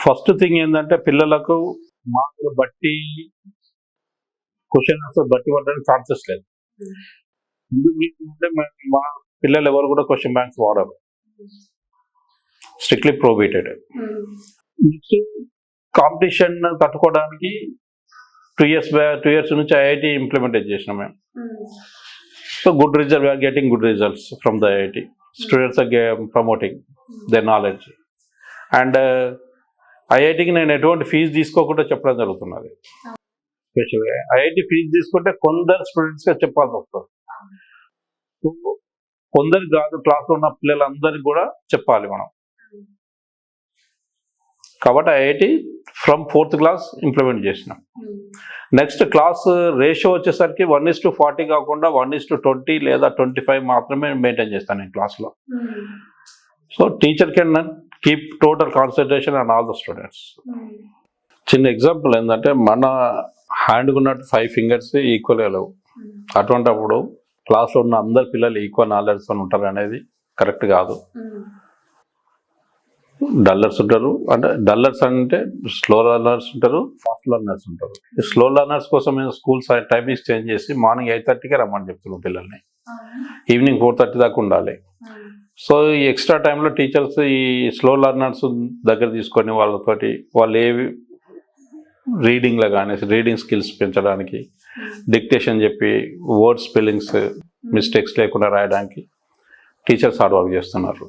First thing ఏంటంటే పిల్లలకు మార్కులు బట్టి క్వశ్చన్ ఆన్సర్ బట్టి పడడానికి ఛాన్సెస్ లేదు. ఎందుకంటే మా పిల్లలు ఎవరు కూడా క్వశ్చన్ బ్యాంక్స్ వాడరు, స్ట్రిక్ట్లీ ప్రోబిటెడ్. నెక్స్ట్ కాంపిటీషన్ తట్టుకోవడానికి 2 years నుంచి ఐఐటి ఇంప్లిమెంట్ చేసినాం మేము. So good result, we're getting good results from the IIT. Students are promoting their knowledge. And ఐఐటికి నేను ఎటువంటి ఫీజు తీసుకోకుండా చెప్పడం జరుగుతున్నది. స్పెషల్గా ఐఐటి ఫీజు తీసుకుంటే కొందరు స్టూడెంట్స్గా చెప్పాల్సి వస్తుంది, కొందరికి కాదు, క్లాస్లో ఉన్న పిల్లలందరికీ కూడా చెప్పాలి మనం. కాబట్టి IIT from 4th class implement చేసినాం. నెక్స్ట్ క్లాస్ రేషియో వచ్చేసరికి 1:40 కాకుండా 1:20 లేదా 25 మాత్రమే మెయింటైన్ చేస్తాను నేను క్లాస్లో. So teacher can keep total concentration on all the students. చిన్న ఎగ్జాంపుల్ ఏంటంటే, మన హ్యాండ్కి ఉన్నట్టు 5 fingers ఈక్వల్గా లేవు. అటువంటిప్పుడు క్లాస్లో ఉన్న అందరు పిల్లలు ఈక్వల్ నాలెడ్జ్తో ఉంటారు అనేది కరెక్ట్ కాదు. డల్లర్స్ ఉంటారు, అంటే డల్లర్స్ అంటే స్లో లర్నర్స్ ఉంటారు, ఫాస్ట్ లర్నర్స్ ఉంటారు. స్లో లర్నర్స్ కోసం మేము స్కూల్స్ టైమింగ్స్ చేంజ్ చేసి మార్నింగ్ 8:30కే రమ్మని చెప్తున్నాం పిల్లల్ని, ఈవినింగ్ 4:30 దాకా ఉండాలి. సో ఈ ఎక్స్ట్రా టైంలో టీచర్స్ ఈ స్లో లర్నర్స్ దగ్గర తీసుకొని వాళ్ళతోటి వాళ్ళు ఏవి రీడింగ్లో కానీ రీడింగ్ స్కిల్స్ పెంచడానికి, డిక్టేషన్ చెప్పి వర్డ్ స్పెల్లింగ్స్ మిస్టేక్స్ లేకుండా రాయడానికి టీచర్స్ హార్డ్ వర్క్ చేస్తున్నారు.